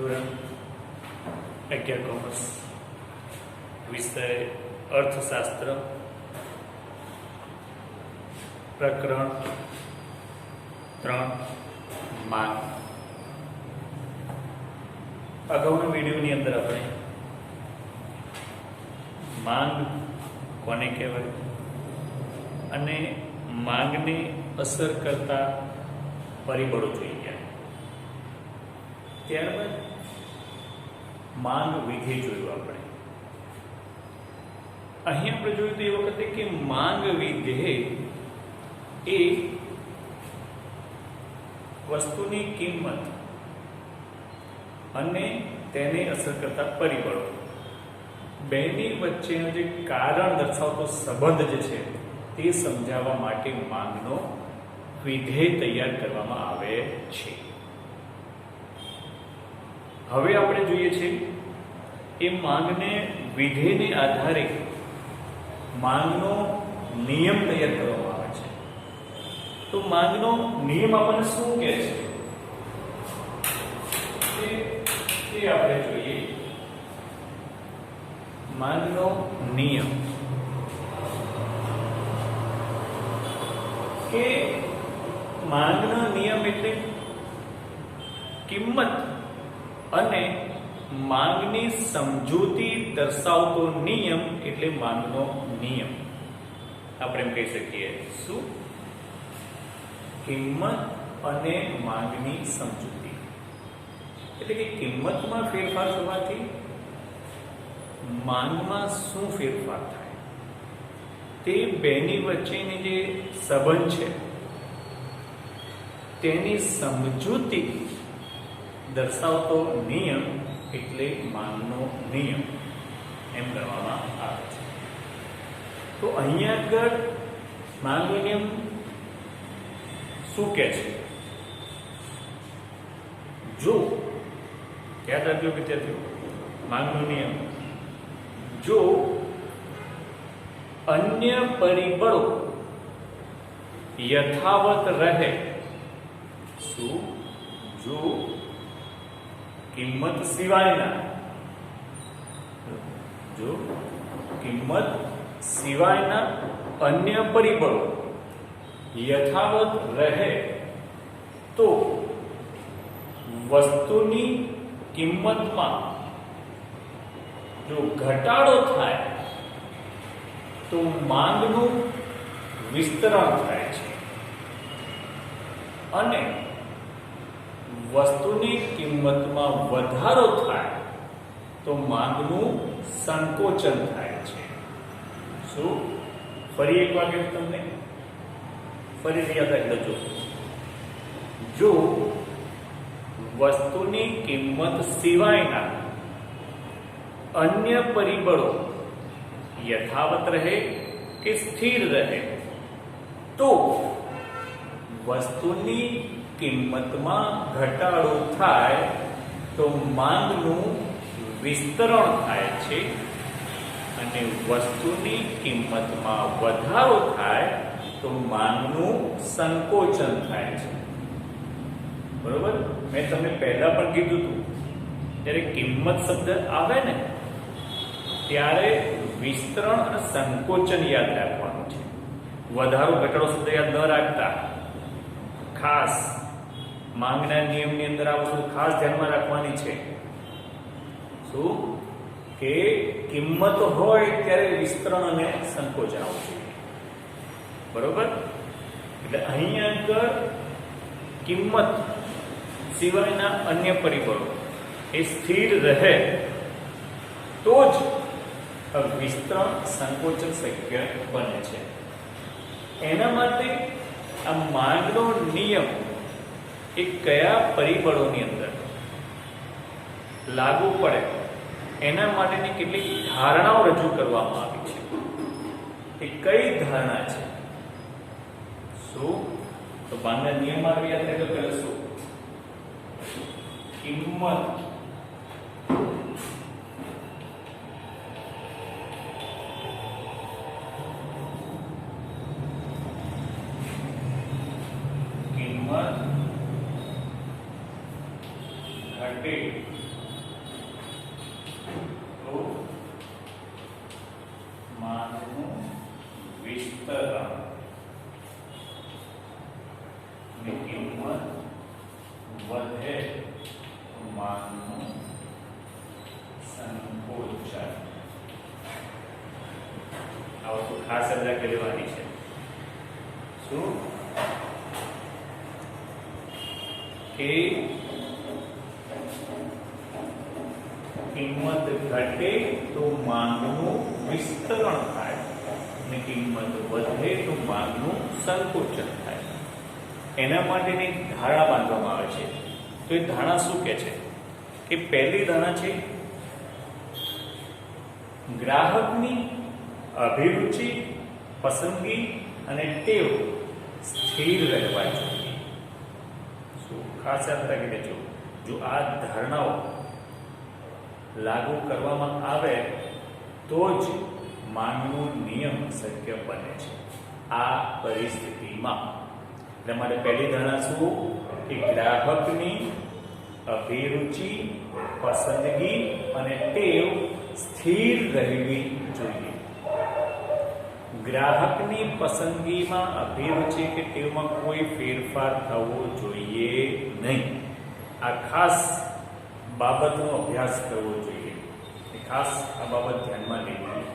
ધોરણ 11 કોમર્સ, વિષય અર્થશાસ્ત્ર, પ્રકરણ 3 માંગ. અગાઉના વિડીયોની અંદર આપણે માંગ કોને કહેવાય અને માંગને અસર કરતા પરિબળો જોઈ ગયા. ત્યારબાદ માંગ વિધેય જોયું આપણે. અહીં આપણે જોયું તો એ વખતે કે માંગ વિધેય એ વસ્તુની કિંમત અને તેને અસર કરતા પરિબળો બેની વચ્ચેનો જે કારણ દર્શાવતો સંબંધ જે છે તે સમજાવવા માટે માંગનો વિધેય તૈયાર કરવામાં આવે છે. હવે આપણે જોઈએ છીએ એ માંગને વિધેયને આધારે માંગનો નિયમ તૈયાર કરવામાં આવે છે. તો માંગનો નિયમ આપણને શું કહે છે તે આપણે જોઈએ. માંગનો નિયમ કે માંગનો નિયમ એટલે કિંમત અને માંગની સમજૂતી દર્શાવતો નિયમ એટલે માંગનો નિયમ. આપણે એમ કહી શકીએ શું? કિંમત અને માંગની સમજૂતી એટલે કે કિંમતમાં ફેરફાર થવાથી માંગમાં શું ફેરફાર થાય તે બેની વચ્ચેની જે સંબંધ છે તેની સમજૂતી દર્શાવતો નિયમ એટલે માંગનો નિયમ એમ ગણવામાં આવે છે. તો અહીંયા આગળ માંગનો નિયમ શું કહે છે? જો યાદ રાખજો વિદ્યાર્થીઓ, માંગનો નિયમ જો અન્ય પરિબળો યથાવત રહે, શું? જો કિંમત સિવાયના અન્ય પરિબળો યથાવત રહે તો વસ્તુની કિંમતમાં જો ઘટાડો થાય તો માંગનું વિસ્તરણ થાય છે અને વસ્તુની કિંમતમાં વધારો થાય તો માંગનું સંકોચન થાય છે. શું? ફરી એક વાર કહું તમને, ફરીથી યાદ રાખી લેજો. જો વસ્તુની કિંમત સિવાયના અન્ય પરિબળો યથાવત રહે કે સ્થિર રહે તો વસ્તુની કિંમતમાં ઘટાડો થાય તો માંગનું વિસ્તરણ થાય છે અને વસ્તુની કિંમતમાં વધારો થાય તો માંગનું સંકોચન થાય છે. બરોબર? મેં તમને પહેલા પણ કીધું હતું, જ્યારે કિંમત શબ્દ આવે ને ત્યારે વિસ્તરણ અને સંકોચન યાદ રાખવાનું છે. વધારો ઘટાડો શબ્દ યાદ ન રાખતા. ખાસ માંગના નિયમની અંદર આ વસ્તુ ખાસ ધ્યાનમાં રાખવાની છે. શું? કે કિંમત હોય ત્યારે વિસ્તરણ અને સંકોચન આવવું જોઈએ. બરોબર? એટલે અહીંયા આગળ કિંમત સિવાયના અન્ય પરિબળો એ સ્થિર રહે તો જ વિસ્તરણ સંકોચન શક્ય બને છે. એના માટે આ માંગનો નિયમ એ કયા પરિબળોની અંદર લાગુ પડે એના માટેની કેટલીક ધારણાઓ રજૂ કરવામાં આવી છે. એ કઈ ધારણા છે? શું? તો માંગના નિયમ આવે યાદ રાખો. પહેલા શું? કિંમત ઘટે તો માંગનું વિસ્તરણ ની કિંમત વધે તો માંગનું સંકોચન. આ વસ્તુ ખાસ યાદ રાખી લેવાની છે. શું કે કિંમત ઘટે તો માંગનું વિસ્તરણ થાય અને કિંમત વધે તો માંગનું સંકોચન થાય. એના માટેની ધારણા બાંધવામાં આવે છે. તો એ ધારણા શું કહે છે કે પહેલી ધારણા છે ગ્રાહકની અભિરુચિ, પસંદગી અને ટેવ સ્થિર રહેવા જોઈએ. શું ખાસ યાદ રાખી લેજો, જો આ ધારણાઓ લાગુ કરવામાં આવે તો જ માંગનો નિયમ શક્ય બને છે. આ પરિસ્થિતિમાં એટલે માટે પહેલી ધારણા શું કે ગ્રાહકની અભિરુચિ, પસંદગી અને ટેવ સ્થિર રહેવી જોઈએ. ગ્રાહકની પસંદગીમાં, અભિરુચિ કે ટેવમાં કોઈ ફેરફાર થવો જોઈએ નહીં. આ ખાસ બાબતનો અભ્યાસ કરવો જોઈએ. ખાસ આ બાબત ધ્યાનમાં લેવી જોઈએ.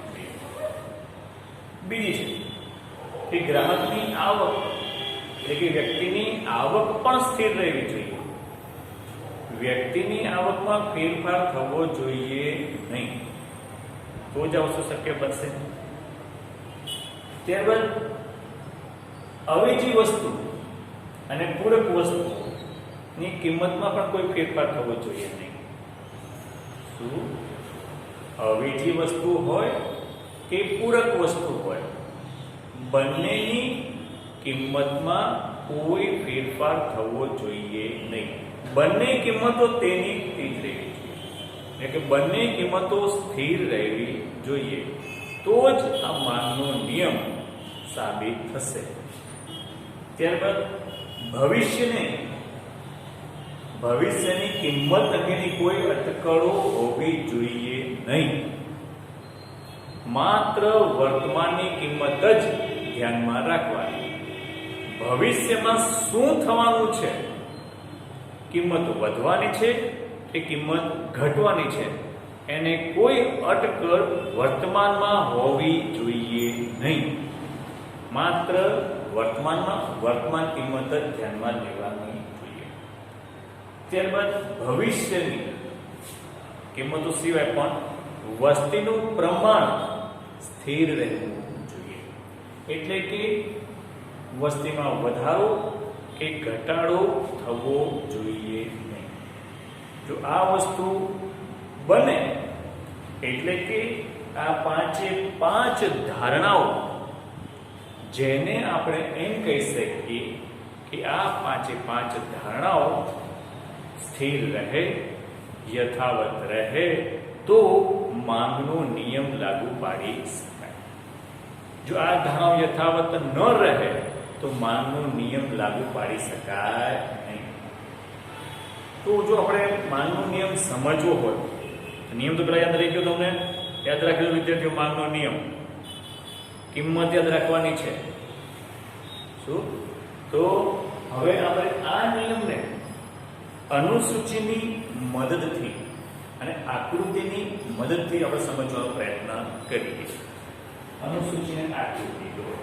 બીજી છે કે ગ્રાહકની આવક એટલે કે વ્યક્તિની આવક પણ સ્થિર રહેવી જોઈએ. વ્યક્તિની આવકમાં ફેરફાર થવો જોઈએ નહીં, તો જ આ વસ્તુ શક્ય બનશે. ત્યારબાદ અવેજી વસ્તુ અને પૂરક વસ્તુની કિંમતમાં પણ કોઈ ફેરફાર થવો જોઈએ નહીં. શું અવેજી વસ્તુ હોય કે પૂરક વસ્તુ હોય, બંનેની કિંમતમાં કોઈ ફેરફાર થવો જોઈએ નહીં. બંને કિંમતો તેની જ રહેવી જોઈએ, એટલે કે બંને કિંમતો સ્થિર રહેવી જોઈએ, તો જ આ માંગનો નિયમ સાબિત થશે. ત્યારબાદ ભવિષ્યની કિંમત અંગેની કોઈ અટકળો હોવી જોઈએ નહીં. માત્ર વર્તમાનની કિંમત જ ધ્યાનમાં રાખવાની. ભવિષ્યમાં શું થવાનું છે, કિંમત વધવાની છે કે કિંમત ઘટવાની છે, એને કોઈ અટકળ વર્તમાનમાં હોવી જોઈએ નહીં. માત્ર વર્તમાનમાં વર્તમાન કિંમત જ ધ્યાનમાં લેવાની જોઈએ. ત્યારબાદ ભવિષ્યની કિંમતો સિવાય પણ વસ્તીનું પ્રમાણ સ્થિર રહેવું જોઈએ. એટલે કે વસ્તીમાં વધારો કે ઘટાડો થવો જોઈએ નહીં. જો આ વસ્તુ બને એટલે કે આ પાંચે પાંચ ધારણાઓ, જેને આપણે એમ કહી શકીએ કે આ પાંચે પાંચ ધારણાઓ સ્થિર રહે, યથાવત રહે, તો માંગનો નિયમ લાગુ પાડી શકાય. જો આ ધારણાઓ યથાવત ન રહે તો માંગનો નિયમ લાગુ પાડી શકાય નહીં. તો જો આપણે માંગનો નિયમ સમજવો હોય, નિયમ તો પેલા યાદ રહી ગયો, તમને યાદ રાખજો વિદ્યાર્થીઓ. માંગનો નિયમ, કિંમત યાદ રાખવાની છે. શું? તો હવે આપણે આ નિયમને અનુસૂચિની મદદથી અને આકૃતિની મદદથી આપણે સમજવાનો પ્રયત્ન કરીએ. અનુસૂચિ અને આકૃતિ દોરો.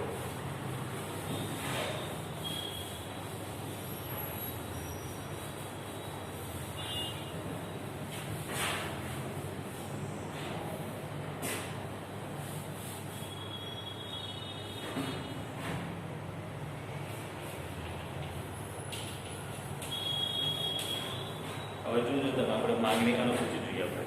હવે જોજો તમે, આપણે માંગની અનુસૂચિ જોઈએ. આપણે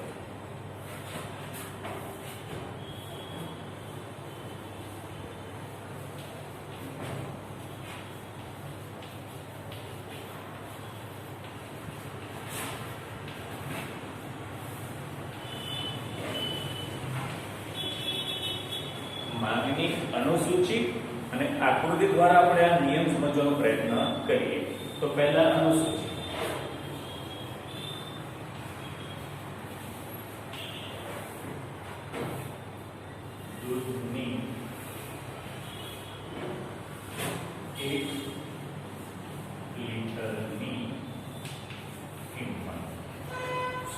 માંગની અનુસૂચિ અને આકૃતિ દ્વારા આપણે આ નિયમ સમજવાનો પ્રયત્ન કરીએ. તો પહેલા અનુસૂચિ.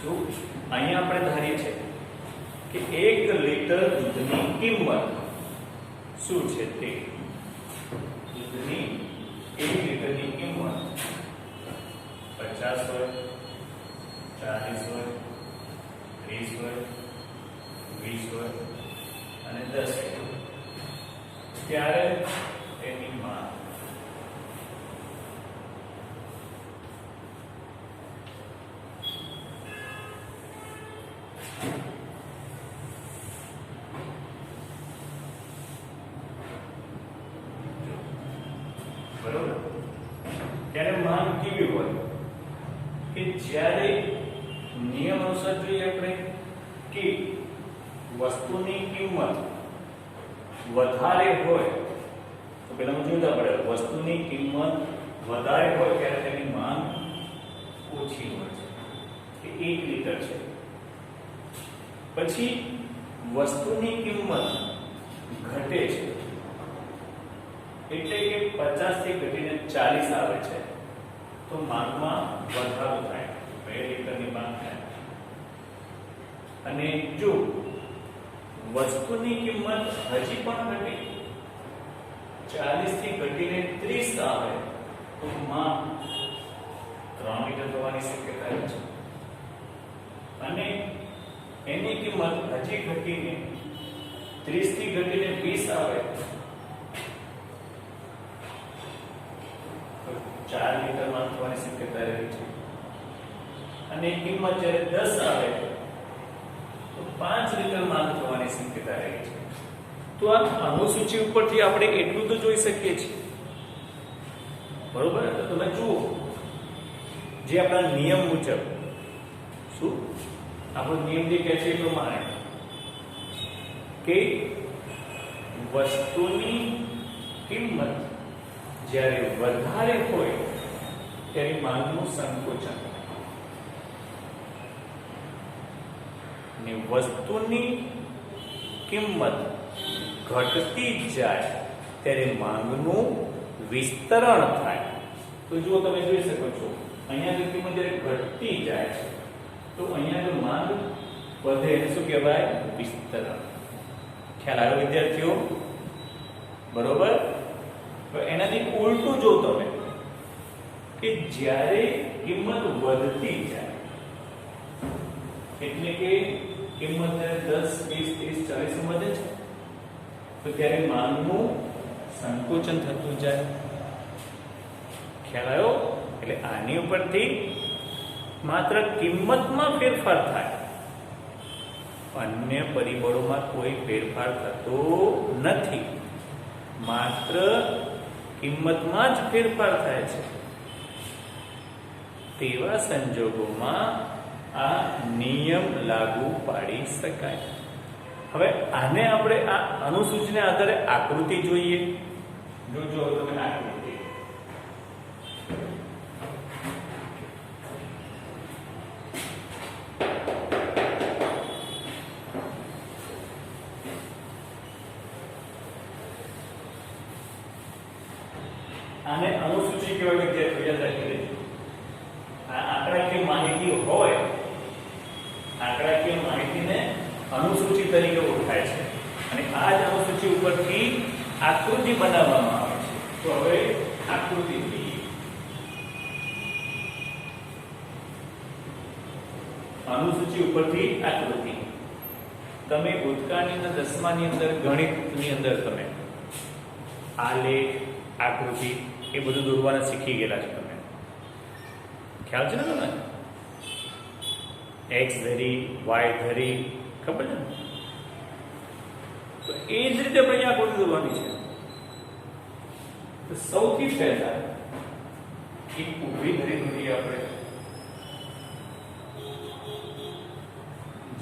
શું અહીંયા આપણે ધારીએ છીએ કે 1 લીટર દૂધની કિંમત શું છે તે દૂધની 1 લીટરની કિંમત 50 હોય, 40 હોય, 30 હોય, 20 હોય અને 10 હોય, ત્યારે એની માંગ બરોબર. ત્યારે માંગ કેવી હોય કે જ્યારે નિયમ અનુસાર જોઈએ આપણે કે વસ્તુની કિંમત વધારે હોય તો પેલા જોતા પડે વસ્તુની કિંમત વધારે હોય ત્યારે તેની માંગ ઓછી હોય છે કે 1 લીટર છે. પછી વસ્તુની કિંમત ઘટે છે એટલે કે 50 થી ઘટીને 40 આવે છે તો માંગમાં વધારો થાય, 2 લીટરની માંગ થાય. અને જો વસ્તુની કિંમત હજી પણ ઘટી 40 થી ઘટીને 30 આવે તો માંગ 3 લીટર થવાની શક્યતા છે. અને એની કિંમત હજી ઘટીને 30 થી ઘટીને 20 આવે તો 4 લીટર માંગ થવાની શક્યતા રહે છે. અને કિંમત જ્યારે 10 આવે તો 5 લીટર માંગ થવાની શક્યતા રહે છે. તો આ અનુસૂચિ ઉપરથી આપણે એટલું તો જોઈ શકીએ છીએ, બરોબર. તો તમે જુઓ જે આપણા નિયમ મુજબ શું આપણો નિયમ જે કહે છે એ પ્રમાણે કે વસ્તુની કિંમત જ્યારે વધારે હોય ત્યારે માંગનું સંકોચન ને વસ્તુની કિંમત ઘટતી જાય ત્યારે માંગનું વિસ્તરણ થાય. તો જુઓ તમે જોઈ શકો છો અહીંયા જો કિંમત જ્યારે ઘટતી જાય તો અહીંયા જો માંગ વધે એને શું કહેવાય? વિસ્તરણ. ખ્યાલ આવ્યો વિદ્યાર્થીઓ? બરોબર. તો એનાથી ઉલટું જો તમે કે જ્યારે કિંમત વધતી જાય એટલે કે કિંમત 10, 20, 30, 40 વધે છે તો ત્યારે માંગનું સંકોચન થતું જાય. ખ્યાલ આવ્યો? એટલે આની ઉપરથી માત્ર કિંમતમાં ફેરફાર થાય, અન્ય પરિબળોમાં કોઈ ફેરફાર થતો નથી, માત્ર કિંમતમાં જ ફેરફાર થાય છે. તેવા સંજોગોમાં આ નિયમ લાગુ પાડી શકાય. હવે આને આપણે આ અનુસૂચિના આધારે આકૃતિ જોઈએ. જોજો તમે આકૃતિ. આને અનુસૂચિ કહેવાય. વિદ્યાર્થીઓ યાદ રાખી લેજો. આ આંકડાકીય માહિતી હોય, આંકડાકીય માહિતીને અનુસૂચિ તરીકે ઓળખાય છે અને આ જ અનુસૂચિ ઉપરથી આકૃતિ બનાવવામાં આવે છે. તો હવે આકૃતિ જોઈએ. અનુસૂચિ ઉપરથી આકૃતિ. તમે ભૂતકાળની અંદર 10માની અંદર ગણિતની અંદર તમે આલેખ, આકૃતિ એ બધું દોરવાના શીખી ગયેલા છો. તમે ખ્યાલ છે ને? તમે એક્સ ધરી, વાય ધરી, ખબર છે ને? તો એ જ રીતે આપણે અહીંયા આકૃતિ દોરવાની છે. તો સૌથી પહેલા એક ઊભી ધરી દોરીએ આપણે,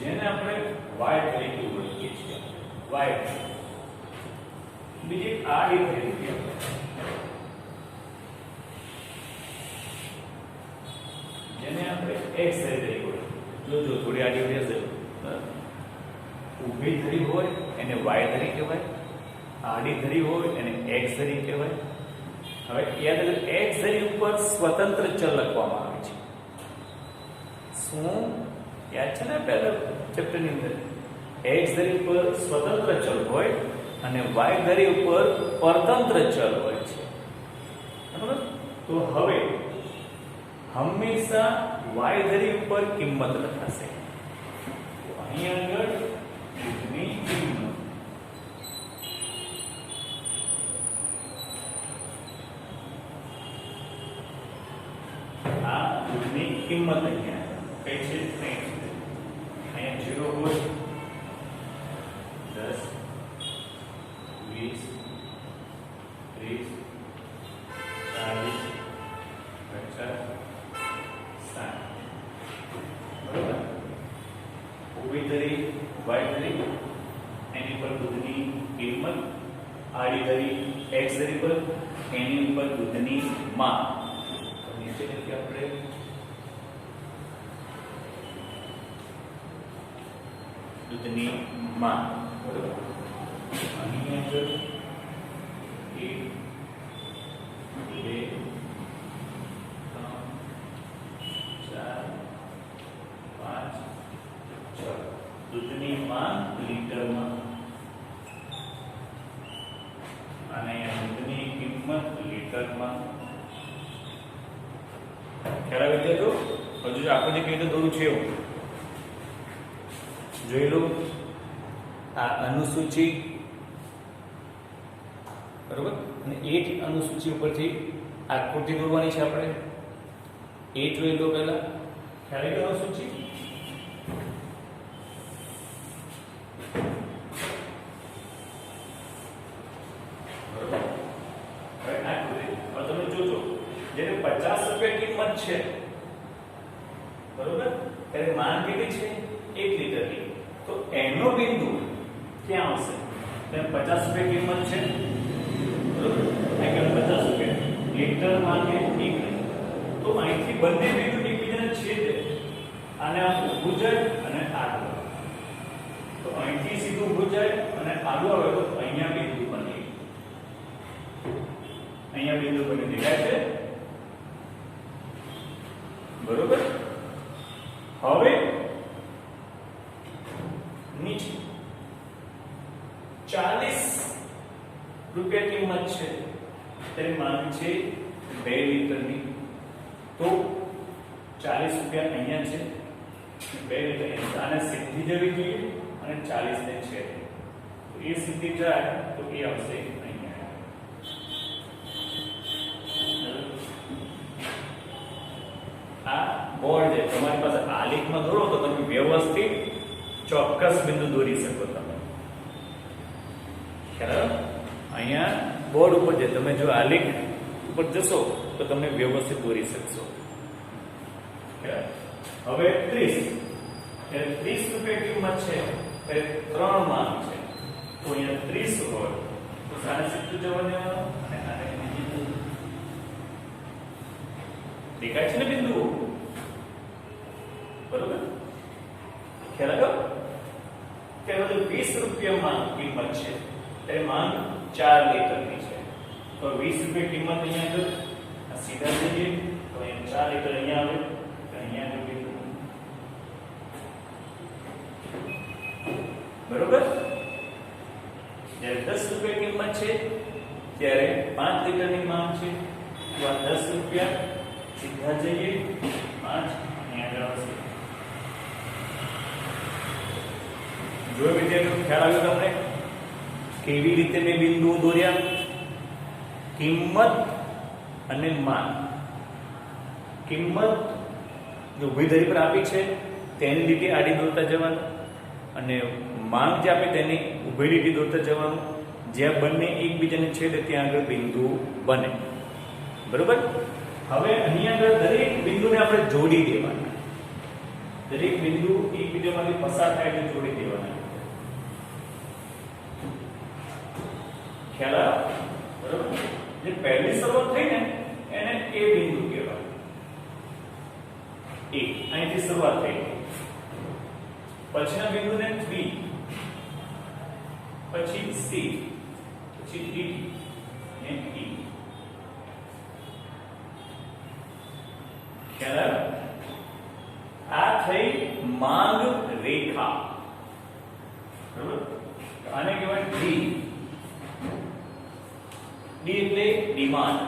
જેને આપણે વાય તરીકે ઓળખીએ છીએ. વાય. બીજી આડી ધરી દોરીએ આપણે, જેને આપણે એક્સ તરીકે ઓળખીએ. જો થોડી આડી હશે. ઊભી ધરી હોય એને વાય ધરી કહેવાય, આડી ધરી હોય એને એક્સ ધરી કહેવાય. હવે યાદ રાખો, એક્સ ધરી ઉપર સ્વતંત્ર ચલ લખવામાં આવે છે. શું? યાદ છે ને પહેલા ચેપ્ટરની અંદર x ધરી પર સ્વતંત્ર ચલ હોય અને y ધરી ઉપર પરતંત્ર ચલ હોય છે, બરાબર? તો હવે હંમેશા y ધરી ઉપર કિંમત લખાશે. તો અહીં આગળ દૂધની કિંમત, આ દૂધની કિંમત અહીંયા કઈ છે? 3. અહીંયા 0 હોય 10 20 30 40 50 60, બરોબર? ઊભી ધરી y ધરી એની પર દૂધની કિંમત, આડી ધરી x ધરી પર એની ઉપર દૂધની માપ. તો નીચે લખીએ આપણે દૂધની માપ, બરોબર? અહીં આગળ 1 2 3 4 5 6 દૂધની માપ લીટરમાં અને દૂધની કિંમત લીટરમાં. ખ્યાલ આવી ગયો? તો હજુ આપણે જે કઈ દોરું છે એવું જોઈ લો. આ અનુસૂચિ, બરોબર? અને એ અનુસૂચિ ઉપરથી આકૃતિ દોરવાની છે આપણે. એ જોઈ લો પહેલા. ખ્યાલ આવી ગયો અનુસૂચિ? બરોબર? હવે આકૃતિ તમે જોજો, જેને 50 રૂપિયા કિંમત છે, બરોબર? ત્યારે માંગ કેટલી છે? 1 લીટરની. તો એનો બિંદુ ક્યાં આવશે? એટલે 50 રૂપિયા કિંમત છે, બરોબર? આગળ 50 રૂપિયા લીટર માંગે 1 લીટર. તો અહીંથી બંને બિંદુ એકબીજાને છેદે. આને આમ ઊભું જાય અને આડું. તો અહીંથી સીધું ઊભું જાય અને આડું આવે તો અહીંયા બિંદુ બને. અહીંયા બિંદુ બને, દેખાય છે? બરોબર? હવે નીચે 40 રૂપિયા કિંમત છે, તેની માંગ છે 2 લીટરની. તો 40 રૂપિયા અહીંયા છે, 2 લીટર આને સીધી જવી જોઈએ અને 40 ને છે. તો એ સીધી જાય તો એ આવશે અહીંયા. આ બોર્ડ છે, તમારી પાસે આલેખમાં દોરો તો તમે વ્યવસ્થિત ચોક્કસ બિંદુ દોરી શકો. તમે ખ્યાલ? અહીંયા બોર્ડ ઉપર જે તમે જો આલેખ ઉપર જશો તો તમે વ્યવસ્થિત દોરી શકશો. હવે 30 રૂપિયા કિંમત છે, એ 3 માંગ છે. તો અહીંયા 30 હોય તો સાને સીધું જવા દેવાનું અને આને બીજું. દેખાય છે ને બિંદુ? બરોબર? ખ્યાલ આવ્યો? ત્યારે 20 રૂપિયામાં કિંમત છે, ત્યારે માંગ 4 લીટરની છે. તો 20 રૂપિયા કિંમત અહીંયા આગળ સીધા જઈએ તો અહીંયા 4 લીટર અહીંયા આવે, તો અહીંયા આગળ બિંદુ. બરોબર? જ્યારે 10 રૂપિયા કિંમત છે ત્યારે 5 લીટરની માંગ છે. તો આ 10 રૂપિયા સીધા જઈએ 5 અહીંયા આગળ આવશે. જો વિદ્યાર્થીઓ ખ્યાલ આવ્યો તમને કેવી રીતે મેં બિંદુઓ દોર્યા? કિંમત અને માંગ. કિંમત જો ઊભી ધરી પર આપી છે તેની લીટે આડી દોરતા જવાનું અને માંગ જે આપે તેની ઊભી લીટી દોરતા જવાનું. જ્યાં બંને એકબીજાને છેદે ત્યાં આગળ બિંદુ બને. બરોબર? હવે અહીં આગળ દરેક બિંદુને આપણે જોડી દેવાના. દરેક બિંદુ એકબીજામાંથી પસાર થાય એટલે જોડી દેવાના. ખ્યાલ આવ્યો? બરોબર? જે પહેલી શરૂઆત થઈ ને એને એ બિંદુ કહેવાય. એ અહીંથી શરૂઆત થઈ, પછીના બિંદુને બી, પછી સી, પછી ડી અને ઈ. ખ્યાલ આવ્યો? આ થઈ માંગ રેખા, બરાબર? આને કહેવાય ડી. ડી એટલે ડિમાન્ડ,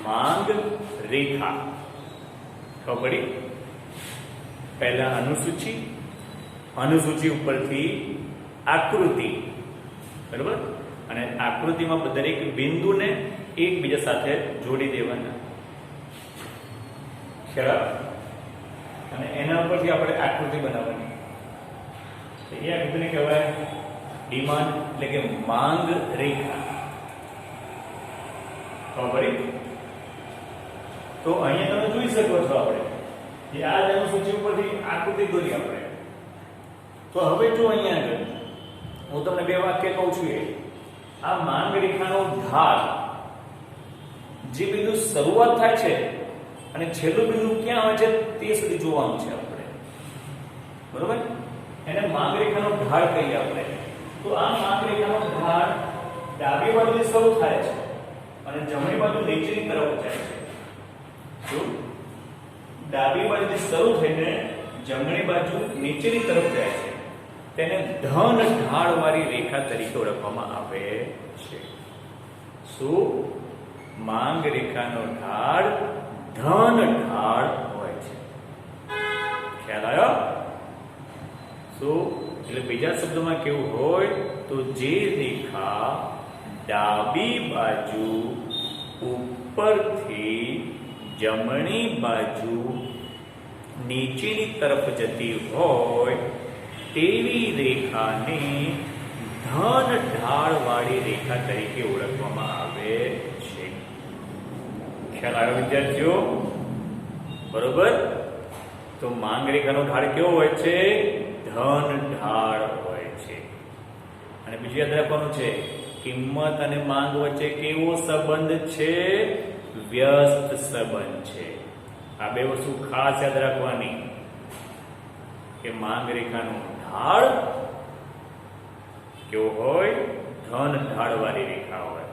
માંગ રેખા. ખબર પડી? પહેલા અનુસૂચિ, અનુસૂચિ ઉપરથી આકૃતિ, બરાબર? અને આકૃતિમાં દરેક બિંદુને એકબીજા સાથે જોડી દેવાના, ખ્યાલ? અને એના ઉપરથી આપણે આકૃતિ બનાવવાની. એ આકૃતિને કહેવાય ડિમાન્ડ એટલે કે માંગ રેખા. ખબર પડી? તો અહીંયા તમે જોઈ શકો છો આપણે કે આ અનુસૂચિ ઉપરથી આકૃતિ દોરી આપણે. તો હવે જો અહીંયા આગળ હું તમને બે વાક્ય કહું છું, આ માંગ રેખાનો ઢાળ જે બિંદુ શરૂઆત થાય છે અને છેલ્લું બિંદુ ક્યાં આવે છે તે સુધી જોવાનું છે આપણે, બરોબર? એને માંગ રેખાનો ઢાળ કહીએ આપણે. તો આ માંગ રેખાનો ઢાળ ડાબી બાજુથી શરૂ થાય છે અને જમણી બાજુ નીચેની તરફ જાય છે. જો ડાબી બાજુથી શરૂ થઈને જમણી બાજુ નીચેની તરફ જાય છે, તેને ધન ઢાળ વાળી રેખા તરીકે ઓળખવામાં આવે છે. શું? માંગ રેખાનો ઢાળ ધન ઢાળ હોય છે. ખ્યાલ આવ્યો? શું? એટલે બીજા શબ્દોમાં કેવું હોય તો જે રેખા ડાબી બાજુ ઉપરથી જમણી બાજુ નીચેની તરફ જતી હોય તેવી રેખાને ધન ઢાળ વાળી રેખા તરીકે ઓળખવામાં આવે છે. ખ્યાલ આવ્યો વિદ્યાર્થીઓ? બરોબર? તો માંગ રેખાનો ઢાળ કેવો હોય છે? ધન ઢાળ હોય છે. અને બીજું યાદ રાખવાનું છે, કિંમત અને માંગ વચ્ચે કેવો સંબંધ છે? વ્યસ્ત સંબંધ છે. આ બે વસ્તુ ખાસ યાદ રાખવાની કે માંગ રેખાનો ઢાળ કેવો હોય? ધન ઢાળ વાળી રેખા હોય.